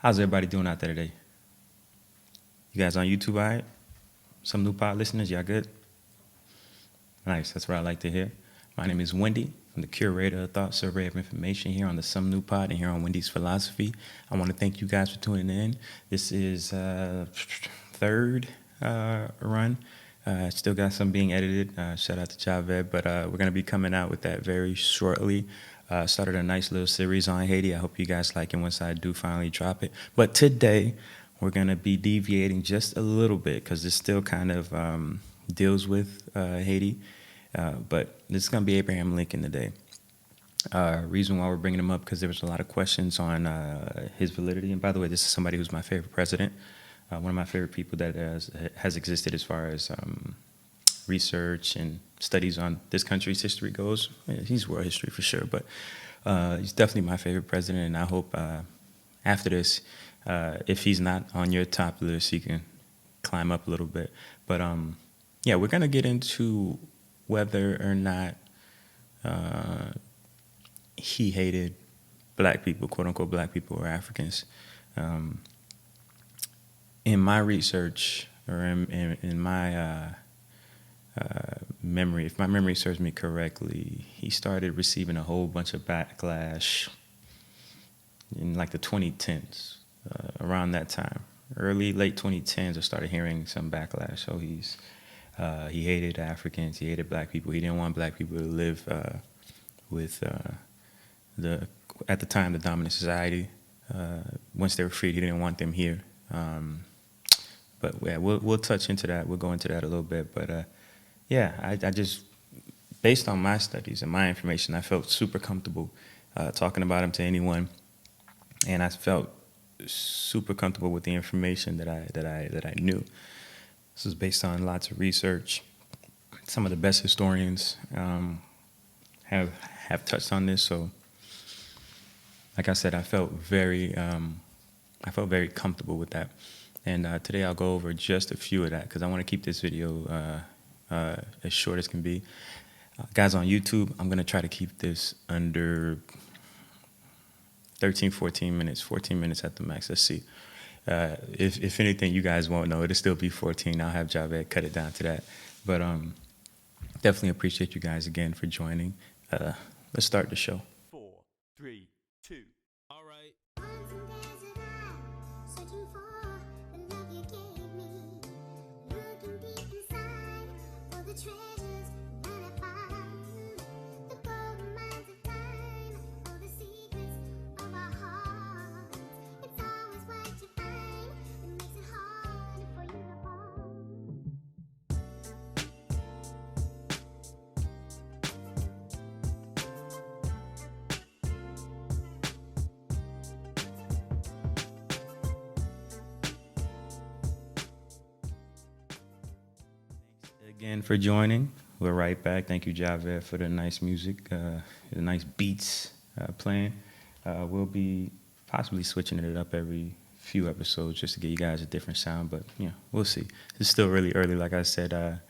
How's everybody doing out there today? You guys on YouTube, all right? Some new pod listeners, y'all good? Nice, that's what I like to hear. My name is Wendy. I'm the curator of Thought Survey of Information here on the Some New Pod and here on Wendy's Philosophy. I want to thank you guys for tuning in. This is third run. Still got some being edited. Shout out to Javed, but we're going to be coming out with that very shortly. Started a nice little series on Haiti. I hope you guys like it once I do finally drop it. But today, we're going to be deviating just a little bit because it still kind of deals with Haiti. But this is going to be Abraham Lincoln today. Reason why we're bringing him up because there was a lot of questions on his validity. And by the way, this is somebody who's my favorite president. One of my favorite people that has existed as far as research and studies on this country's history goes. He's world history for sure, but he's definitely my favorite president. And I hope after this, if he's not on your top list, he can climb up a little bit. But yeah, we're going to get into whether or not he hated black people, quote unquote, black people or Africans. In my research, or in my memory, if my memory serves me correctly, he started receiving a whole bunch of backlash in like the 2010s, around that time. Late 2010s, I started hearing some backlash. So he hated Africans, he hated black people. He didn't want black people to live with at the time, the dominant society. Once they were freed, he didn't want them here. But yeah, we'll touch into that. We'll go into that a little bit. But yeah, I just, based on my studies and my information, I felt super comfortable talking about him to anyone, and I felt super comfortable with the information that I knew. This was based on lots of research. Some of the best historians have touched on this. So, like I said, I felt very comfortable with that. And today I'll go over just a few of that because I want to keep this video as short as can be. Guys on YouTube, I'm going to try to keep this under 13, 14 minutes, 14 minutes at the max. Let's see. If anything, you guys won't know. It'll still be 14. I'll have Javed cut it down to that. But definitely appreciate you guys again for joining. Let's start the show. 4, 3, 2. All right. Again for joining. We're right back. Thank you, Javed, for the nice music, the nice beats playing. We'll be possibly switching it up every few episodes just to get you guys a different sound, but yeah, we'll see. It's still really early. Like I said,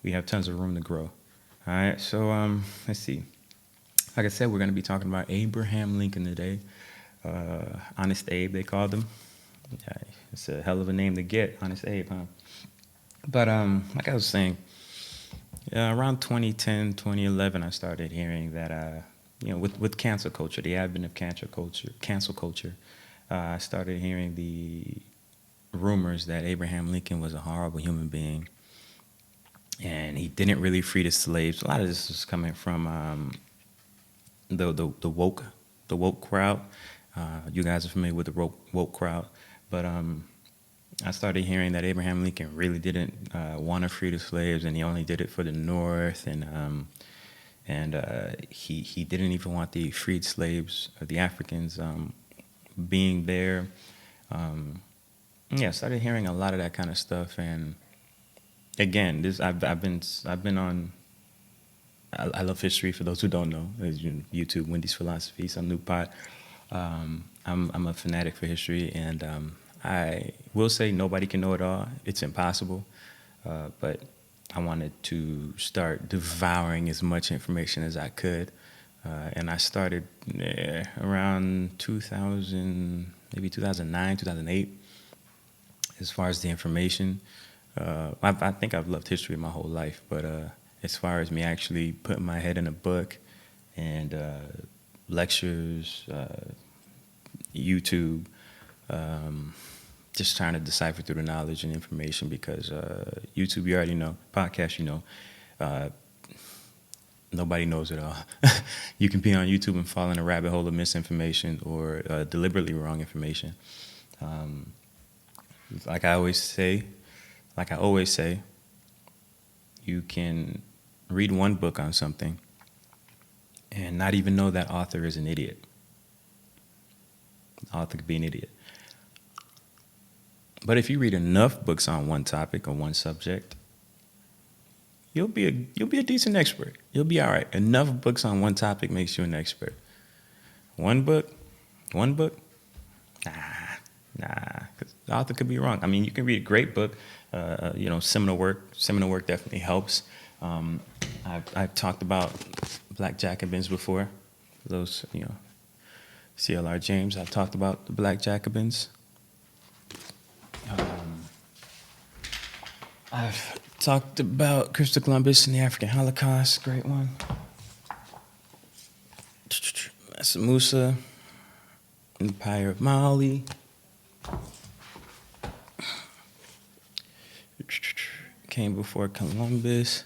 we have tons of room to grow. All right, so let's see. Like I said, we're going to be talking about Abraham Lincoln today. Honest Abe, they called him. Yeah, it's a hell of a name to get, Honest Abe, huh? But like I was saying, around 2010, 2011, I started hearing that, with cancel culture, the advent of cancel culture, I started hearing the rumors that Abraham Lincoln was a horrible human being, and he didn't really free the slaves. A lot of this was coming from the woke crowd. You guys are familiar with the woke crowd, but I started hearing that Abraham Lincoln really didn't want to free the slaves, and he only did it for the North, and he didn't even want the freed slaves or the Africans being there. Yeah, I started hearing a lot of that kind of stuff, and again, I've been on. I love history. For those who don't know, YouTube, Wendy's Philosophy, Some New Pod. I'm a fanatic for history, and I will say nobody can know it all. It's impossible. But I wanted to start devouring as much information as I could. And I started around 2000, maybe 2009, 2008, as far as the information. I think I've loved history my whole life, but as far as me actually putting my head in a book and lectures, YouTube, just trying to decipher through the knowledge and information, because YouTube, you already know, podcast, you know, nobody knows it all. You can be on YouTube and fall in a rabbit hole of misinformation or deliberately wrong information. Like I always say, you can read one book on something and not even know that author is an idiot. The author could be an idiot. But if you read enough books on one topic or one subject, you'll be a decent expert. You'll be all right. Enough books on one topic makes you an expert. One book, nah, because the author could be wrong. I mean, you can read a great book, seminal work. Seminal work definitely helps. I've talked about Black Jacobins before. Those, C.L.R. James. I've talked about the Black Jacobins. I've talked about Christopher Columbus and the African Holocaust. Great one. Mansa Musa, Empire of Mali. Came before Columbus.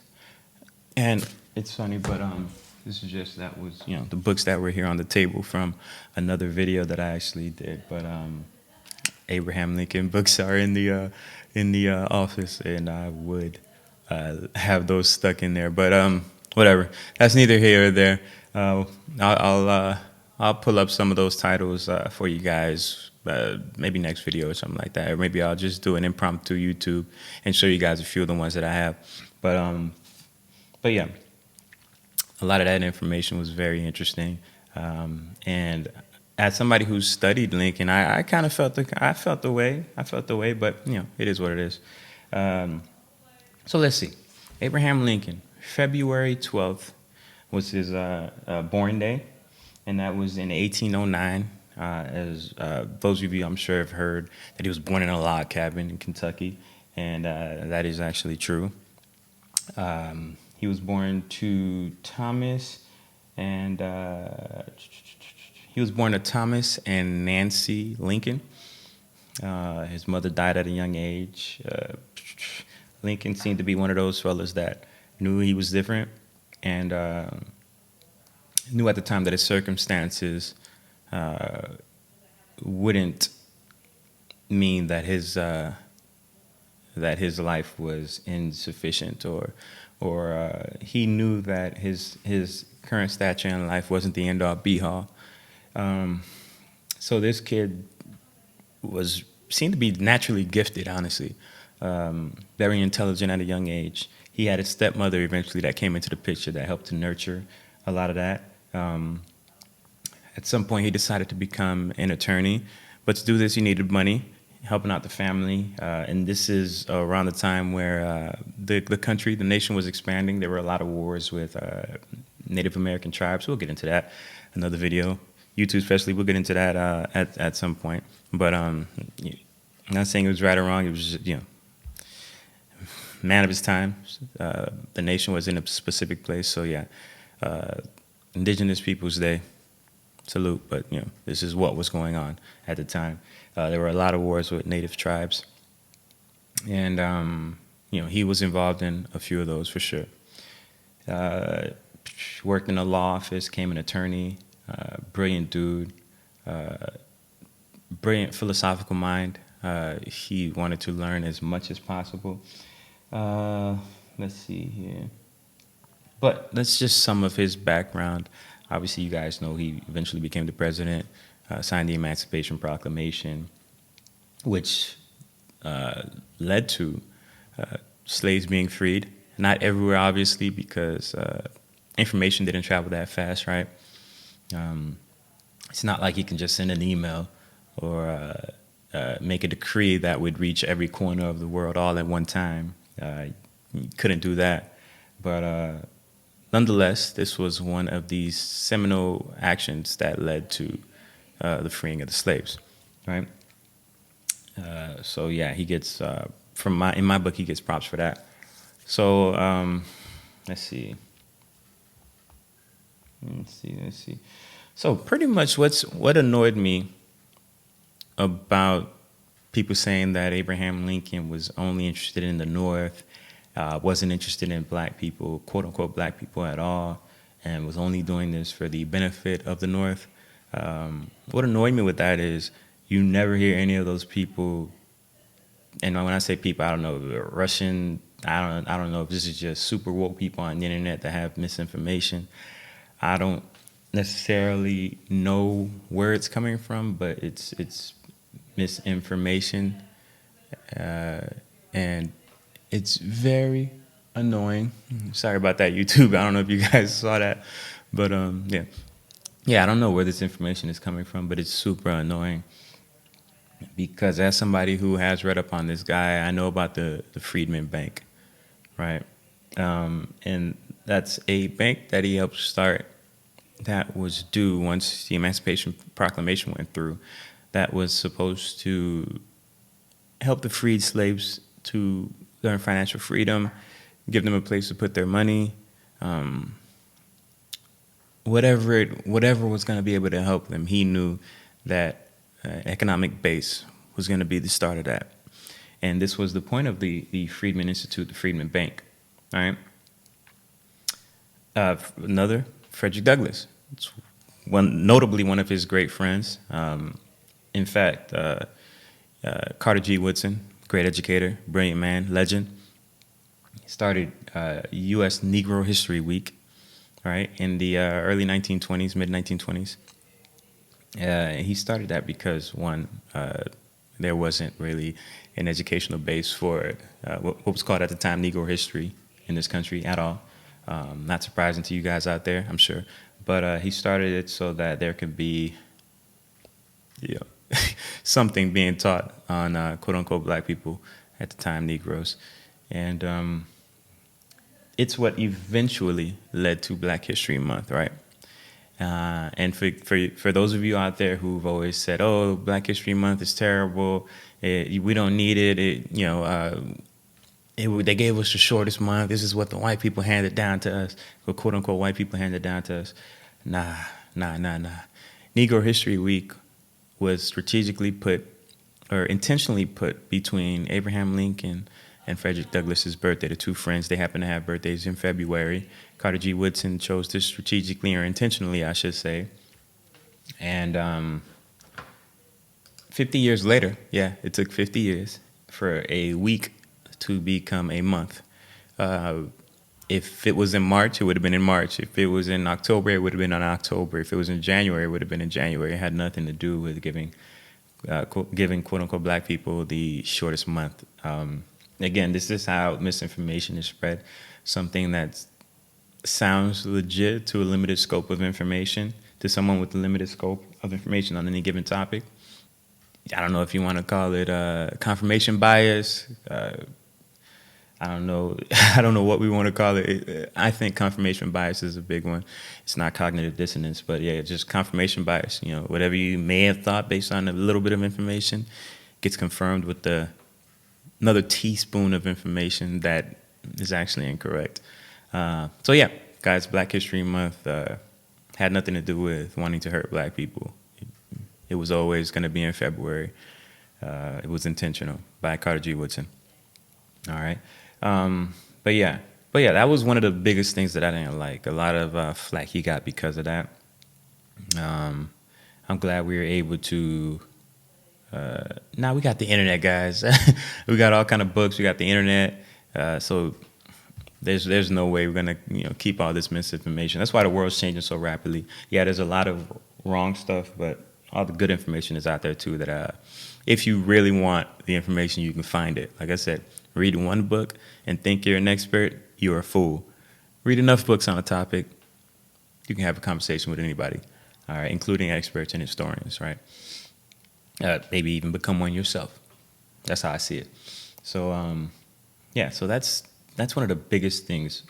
And it's funny, but this is just, that was, the books that were here on the table from another video that I actually did. But Abraham Lincoln books are in the office, and I would have those stuck in there. But whatever, that's neither here or there. I'll pull up some of those titles for you guys, maybe next video or something like that. Or maybe I'll just do an impromptu YouTube and show you guys a few of the ones that I have. But yeah, a lot of that information was very interesting. And as somebody who studied Lincoln, I kind of felt the way, but it is what it is. So let's see. Abraham Lincoln, February 12th was his born day, and that was in 1809. As those of you, I'm sure, have heard that he was born in a log cabin in Kentucky, and that is actually true. He was born to Thomas and Nancy Lincoln. His mother died at a young age. Lincoln seemed to be one of those fellas that knew he was different, and knew at the time that his circumstances wouldn't mean that his life was insufficient, or he knew that his current stature in life wasn't the end all be all. So this kid seemed to be naturally gifted, honestly, very intelligent at a young age. He had a stepmother eventually that came into the picture that helped to nurture a lot of that. At some point, he decided to become an attorney, but to do this, he needed money, helping out the family. And this is around the time where the nation was expanding. There were a lot of wars with Native American tribes. We'll get into that another video. YouTube especially, we'll get into that at some point. But I'm not saying it was right or wrong. It was just, man of his time. The nation was in a specific place. So yeah, Indigenous Peoples Day, salute. But this is what was going on at the time. There were a lot of wars with Native tribes, and he was involved in a few of those for sure. Worked in a law office, became an attorney. Brilliant dude, brilliant philosophical mind. He wanted to learn as much as possible. Let's see here. But that's just some of his background. Obviously, you guys know he eventually became the president, signed the Emancipation Proclamation, which led to slaves being freed. Not everywhere, obviously, because information didn't travel that fast, right? It's not like he can just send an email or make a decree that would reach every corner of the world all at one time. He couldn't do that. But nonetheless, this was one of these seminal actions that led to the freeing of the slaves. right? So yeah, he gets in my book he gets props for that. So let's see. Let's see. So pretty much what annoyed me about people saying that Abraham Lincoln was only interested in the North, wasn't interested in black people, quote unquote black people at all, and was only doing this for the benefit of the North. What annoyed me with that is you never hear any of those people, and when I say people, I don't know, Russian, I don't know if this is just super woke people on the internet that have misinformation. I don't necessarily know where it's coming from, but it's misinformation, and it's very annoying. Sorry about that, YouTube. I don't know if you guys saw that, but yeah, I don't know where this information is coming from, but it's super annoying because as somebody who has read up on this guy, I know about the Freedman Bank, right? And that's a bank that he helped start that was due once the Emancipation Proclamation went through, that was supposed to help the freed slaves to learn financial freedom, give them a place to put their money, whatever was going to be able to help them. He knew that economic base was going to be the start of that. And this was the point of the Freedman Institute, the Freedman Bank, all right? Another, Frederick Douglass. It's notably one of his great friends. In fact, Carter G. Woodson, great educator, brilliant man, legend, started U.S. Negro History Week, right, in the early 1920s, mid-1920s. He started that because, one, there wasn't really an educational base for what was called at the time Negro history in this country at all. Not surprising to you guys out there, I'm sure. But he started it so that there could be, something being taught on quote-unquote black people at the time, Negroes. And it's what eventually led to Black History Month, right? And for those of you out there who've always said, "Oh, Black History Month is terrible. We don't need it. They gave us the shortest month. This is what the white people handed down to us. What quote unquote white people handed down to us." Nah. Negro History Week was strategically put, or intentionally put, between Abraham Lincoln and Frederick Douglass's birthday, the two friends. They happen to have birthdays in February. Carter G. Woodson chose this strategically, or intentionally, I should say. And 50 years later, it took 50 years for a week to become a month. If it was in March, it would have been in March. If it was in October, it would have been in October. If it was in January, it would have been in January. It had nothing to do with giving quote-unquote black people the shortest month. Again, this is how misinformation is spread. Something that sounds legit to a limited scope of information, to someone with a limited scope of information on any given topic. I don't know if you want to call it confirmation bias. I don't know. I don't know what we want to call it. I think confirmation bias is a big one. It's not cognitive dissonance, but yeah, just confirmation bias. Whatever you may have thought based on a little bit of information gets confirmed with another teaspoon of information that is actually incorrect. So yeah, guys, Black History Month had nothing to do with wanting to hurt black people. It was always going to be in February. It was intentional by Carter G. Woodson. All right. But yeah, that was one of the biggest things that I didn't like. A lot of flack he got because of that. I'm glad we were able to. Now we got the internet, guys. We got all kind of books. We got the internet. So there's no way we're gonna keep all this misinformation. That's why the world's changing so rapidly. Yeah, there's a lot of wrong stuff, but all the good information is out there too. That if you really want the information, you can find it. Like I said, read one book and think you're an expert, you're a fool. Read enough books on a topic, you can have a conversation with anybody, all right, including experts and historians, right? Maybe even become one yourself. That's how I see it. So, so that's one of the biggest things.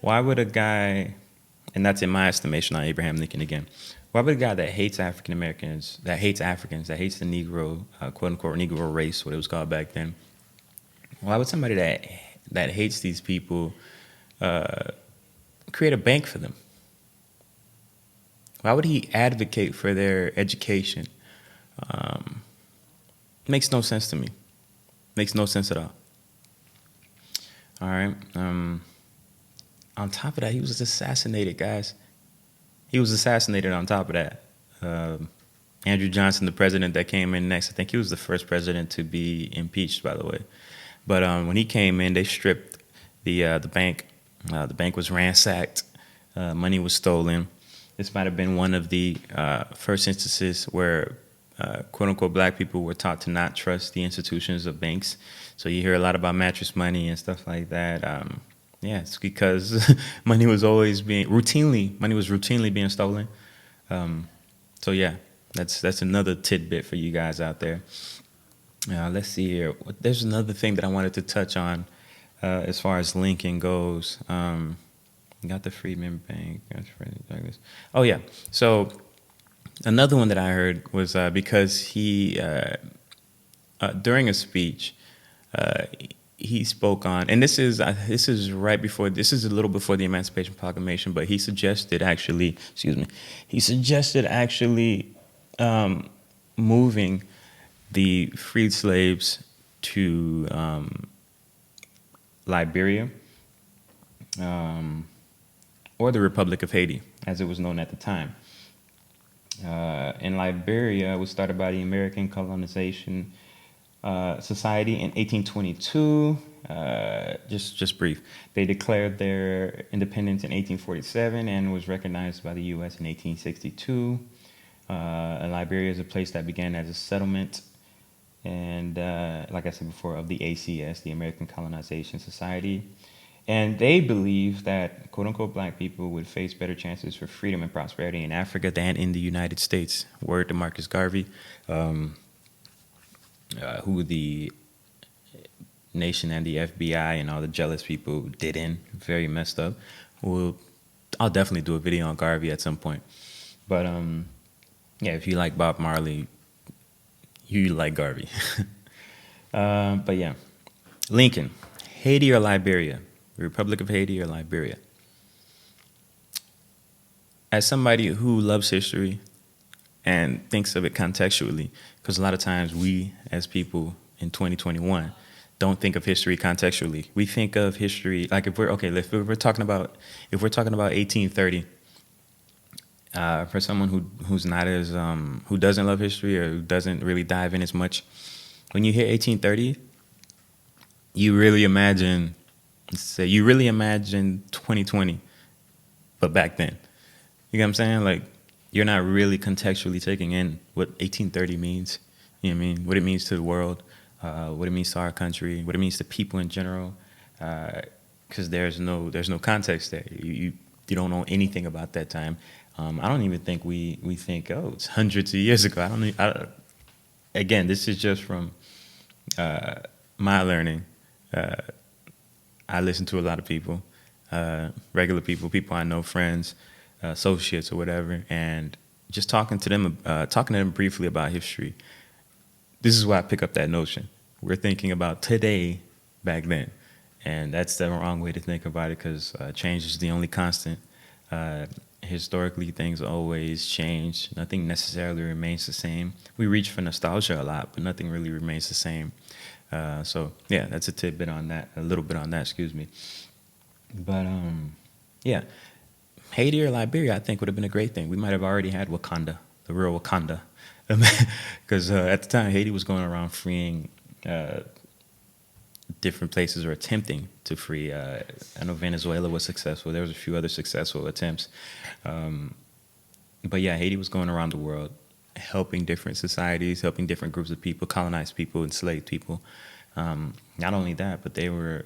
Why would a guy, and that's in my estimation on Abraham Lincoln again, Why would a guy that hates African Americans, that hates Africans, that hates the Negro, quote unquote Negro race, what it was called back then, why would somebody that hates these people create a bank for them? Why would he advocate for their education? Makes no sense to me. Makes no sense at all. All right. On top of that, he was assassinated, guys. He was assassinated on top of that. Andrew Johnson, the president that came in next, I think he was the first president to be impeached, by the way. But when he came in, they stripped the bank. The bank was ransacked. Money was stolen. This might have been one of the first instances where quote-unquote black people were taught to not trust the institutions of banks. So you hear a lot about mattress money and stuff like that. Yeah, it's because money was routinely being stolen. So yeah, that's another tidbit for you guys out there. Let's see here. There's another thing that I wanted to touch on as far as Lincoln goes. Got the Freedmen Bank. Oh yeah. So another one that I heard was because he, during a speech, he spoke on, and this is a little before the Emancipation Proclamation, but he suggested actually moving the freed slaves to Liberia, or the Republic of Haiti, as it was known at the time. In Liberia, it was started by the American Colonization Society in 1822. Just brief. They declared their independence in 1847 and was recognized by the U.S. in 1862. Liberia is a place that began as a settlement, and like I said before, of the ACS, the American Colonization Society. And they believe that, quote-unquote, black people would face better chances for freedom and prosperity in Africa than in the United States. Word to Marcus Garvey, who the nation and the FBI and all the jealous people did in. Very messed up. I'll definitely do a video on Garvey at some point. But, yeah, if you like Bob Marley, you like Garvey. But, yeah. Lincoln, Haiti or Liberia? The Republic of Haiti or Liberia? As somebody who loves history and thinks of it contextually, because a lot of times we, as people in 2021, don't think of history contextually. We think of history like if we're talking about 1830. For someone who's not as who doesn't love history or who doesn't really dive in as much, when you hear 1830, you really imagine 2020, but back then. You know what I'm saying? Like, you're not really contextually taking in what 1830 means. You know what I mean? What it means to the world, what it means to our country, what it means to people in general. Because there's no context there. You don't know anything about that time. I don't even think we think, oh, it's hundreds of years ago. Again, this is just from my learning. I listen to a lot of people, regular people I know, friends, associates or whatever, and just talking to them briefly about history. This is why I pick up that notion. We're thinking about today back then, and that's the wrong way to think about it, because change is the only constant. Historically, things always change. Nothing necessarily remains the same. We reach for nostalgia a lot, but nothing really remains the same. So yeah, that's a little bit on that, excuse me. But yeah, Haiti or Liberia, I think would have been a great thing. We might have already had Wakanda, the real Wakanda, because at the time Haiti was going around freeing different places, or attempting to free. I know Venezuela was successful. There was a few other successful attempts, but yeah, Haiti was going around the world, helping different societies, helping different groups of people, colonized people, enslaved people. Not only that, but they were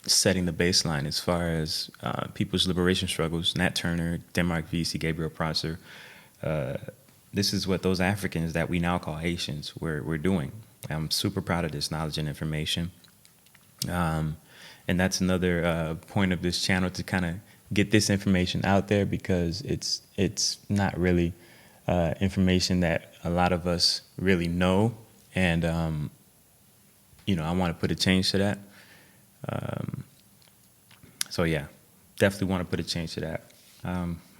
setting the baseline as far as people's liberation struggles. Nat Turner, Denmark Vesey, Gabriel Prosser. This is what those Africans that we now call Haitians were doing. I'm super proud of this knowledge and information. And that's another point of this channel, to kind of get this information out there because it's not really information that a lot of us really know, and I want to put a change to that. So yeah, definitely want to put a change to that.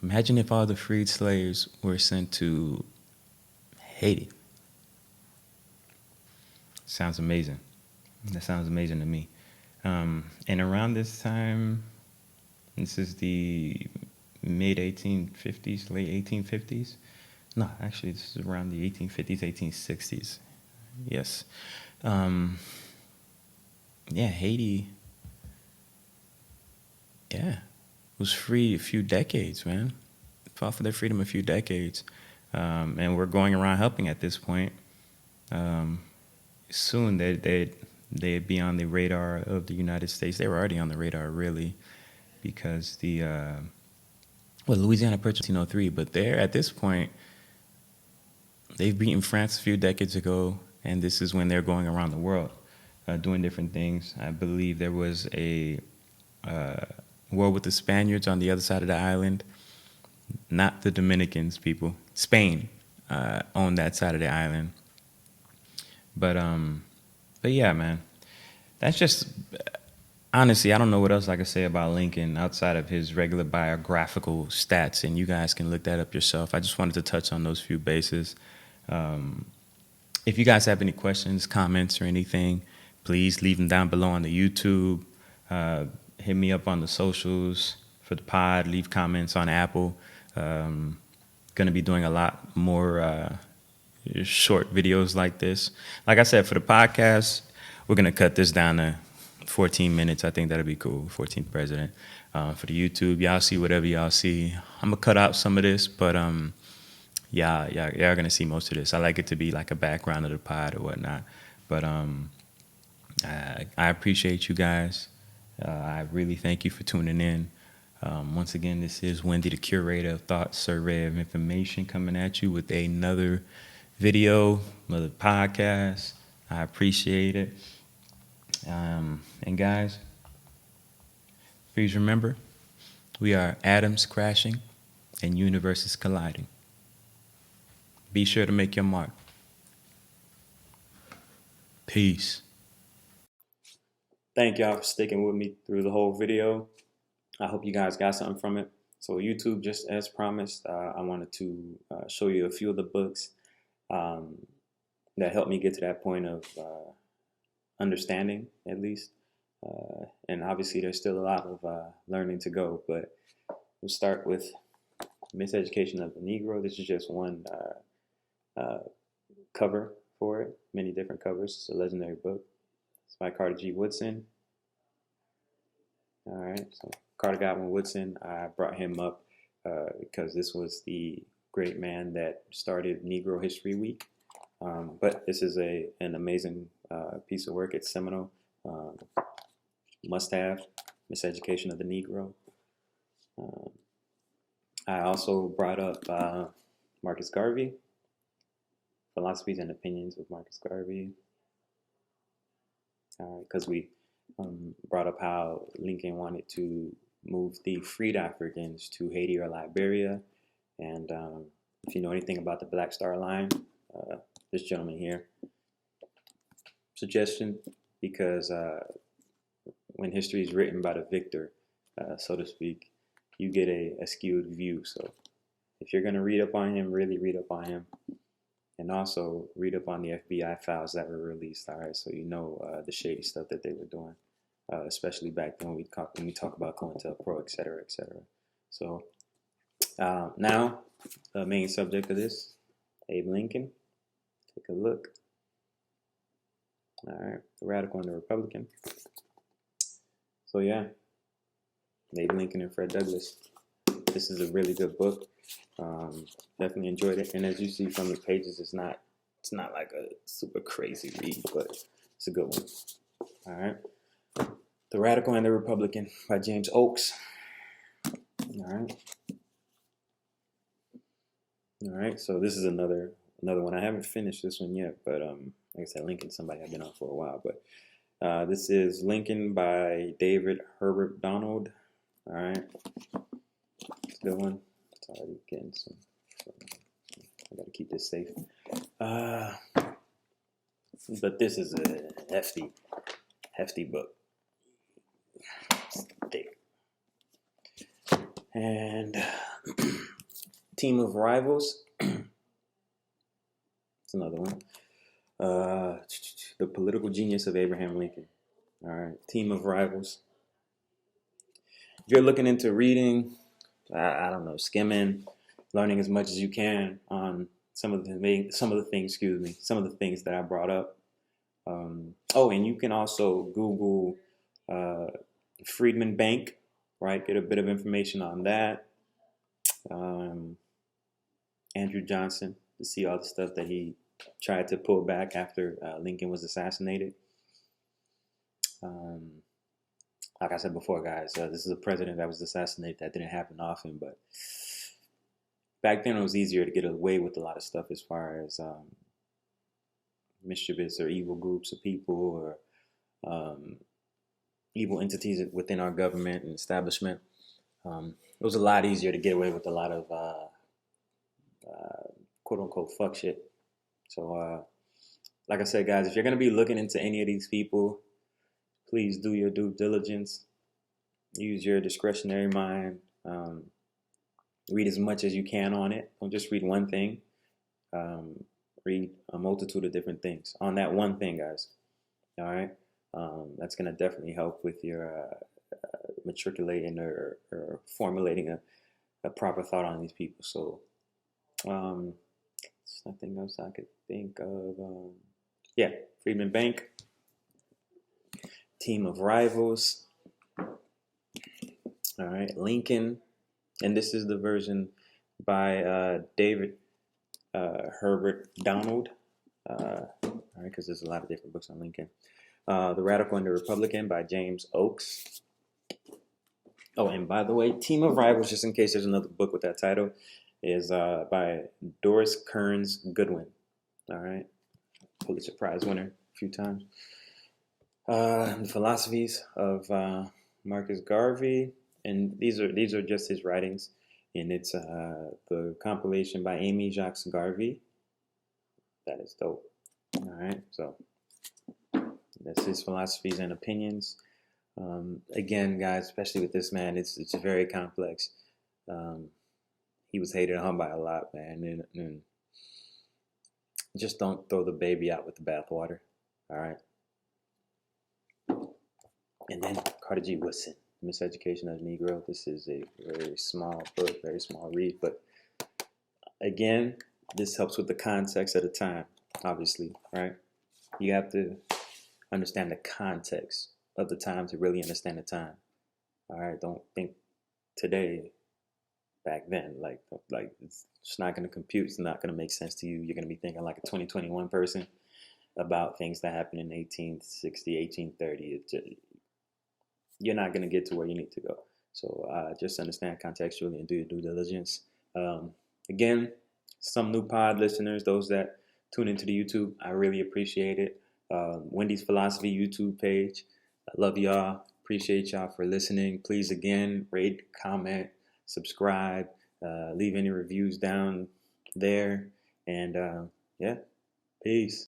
Imagine if all the freed slaves were sent to Haiti. Sounds amazing. That sounds amazing to me. And around this time, this is the mid 1850s, late 1850s. No, actually, this is around the 1850s, 1860s. Yes. Yeah, Haiti, yeah, was free a few decades, man. Fought for their freedom a few decades. And we're going around helping at this point. Soon they'd be on the radar of the United States. They were already on the radar, really, because Louisiana purchased in 1903, but they're at this point, they've beaten France a few decades ago, and this is when they're going around the world doing different things. I believe there was a war with the Spaniards on the other side of the island, not the Dominicans, people. Spain owned that side of the island. But yeah, man, that's just, honestly, I don't know what else I could say about Lincoln outside of his regular biographical stats, and you guys can look that up yourself. I just wanted to touch on those few bases. If you guys have any questions, comments, or anything, please leave them down below on the YouTube. Hit me up on the socials for the pod. Leave comments on Apple. Going to be doing a lot more short videos like this. Like I said, for the podcast, we're going to cut this down to 14 minutes. I think that'll be cool. 14th president. For the YouTube, y'all see whatever y'all see. I'm going to cut out some of this, but y'all going to see most of this. I like it to be like a background of the pod or whatnot. But I appreciate you guys. I really thank you for tuning in. Once again, this is Wendy, the curator of Thought Survey of Information, coming at you with another video, another podcast. I appreciate it. And guys, please remember, we are atoms crashing and universes colliding. Be sure to make your mark. Peace. Thank y'all for sticking with me through the whole video. I hope you guys got something from it. So YouTube, just as promised, I wanted to show you a few of the books that helped me get to that point of understanding, at least. And obviously, there's still a lot of learning to go, but we'll start with Miseducation of the Negro. This is just one cover for it, many different covers. It's a legendary book. It's by Carter G. Woodson. All right, so Carter Godwin Woodson, I brought him up because this was the great man that started Negro History Week. But this is an amazing piece of work. It's seminal. Must have. Miseducation of the Negro. I also brought up Marcus Garvey. Philosophies and Opinions of Marcus Garvey. Because we brought up how Lincoln wanted to move the freed Africans to Haiti or Liberia. And if you know anything about the Black Star Line, this gentleman here, suggestion, because when history is written by the victor, so to speak, you get a skewed view. So if you're going to read up on him, really read up on him. And also read up on the FBI files that were released, all right? So you know the shady stuff that they were doing, especially back then when we talk about COINTELPRO, et cetera, et cetera. So now, the main subject of this, Abe Lincoln. Take a look. All right, the Radical and the Republican. So yeah, Abe Lincoln and Fred Douglass. This is a really good book. Definitely enjoyed it, and as you see from the pages, it's not like a super crazy read, but it's a good one. All right, The Radical and the Republican by James Oakes. All right. So this is another one. I haven't finished this one yet, but like I said, Lincoln, somebody I've been on for a while, but this is Lincoln by David Herbert Donald. All right, it's a good one. It's already getting some. I gotta keep this safe. But this is a hefty book. It's thick. And Team of Rivals. It's another one. The Political Genius of Abraham Lincoln. All right, Team of Rivals. If you're looking into reading, I don't know, skimming, learning as much as you can on some of the things that I brought up. Oh, and you can also Google Freedman Bank, right? Get a bit of information on that. Andrew Johnson, to see all the stuff that he tried to pull back after Lincoln was assassinated. Like I said before, guys, this is a president that was assassinated. That didn't happen often, but back then it was easier to get away with a lot of stuff as far as mischievous or evil groups of people or evil entities within our government and establishment. It was a lot easier to get away with a lot of quote unquote fuck shit. So, like I said, guys, if you're going to be looking into any of these people, please do your due diligence. Use your discretionary mind. Read as much as you can on it. Don't just read one thing. Read a multitude of different things on that one thing, guys. All right. That's going to definitely help with your matriculating or formulating a proper thought on these people. So, there's nothing else I could think of. Yeah, Freedman Bank, Team of Rivals. All right, Lincoln, and this is the version by David Herbert Donald. All right, because there's a lot of different books on Lincoln. The Radical and the Republican by James Oakes. Oh, and by the way, Team of Rivals, just in case there's another book with that title, is by Doris Kearns Goodwin. All right, Pulitzer Prize winner a few times. The Philosophies of Marcus Garvey, and these are just his writings, and it's the compilation by Amy Jacques Garvey. That is dope. All right, so that's his philosophies and opinions. Again, guys, especially with this man, it's very complex. He was hated on by a lot, man, and just don't throw the baby out with the bathwater. All right. And then Carter G. Woodson, Miseducation of the Negro. This is a very small book, very small read, but again, this helps with the context at the time, obviously, right? You have to understand the context of the time to really understand the time. All right, don't think today, back then, like it's not going to compute. It's not going to make sense to you. You're going to be thinking like a 2021 person about things that happened in 1860, 1830. You're not going to get to where you need to go. So just understand contextually and do your due diligence. Again, some new pod listeners, those that tune into the YouTube, I really appreciate it. Wendy's Philosophy YouTube page. I love y'all. Appreciate y'all for listening. Please, again, rate, comment, subscribe, leave any reviews down there. And yeah, peace.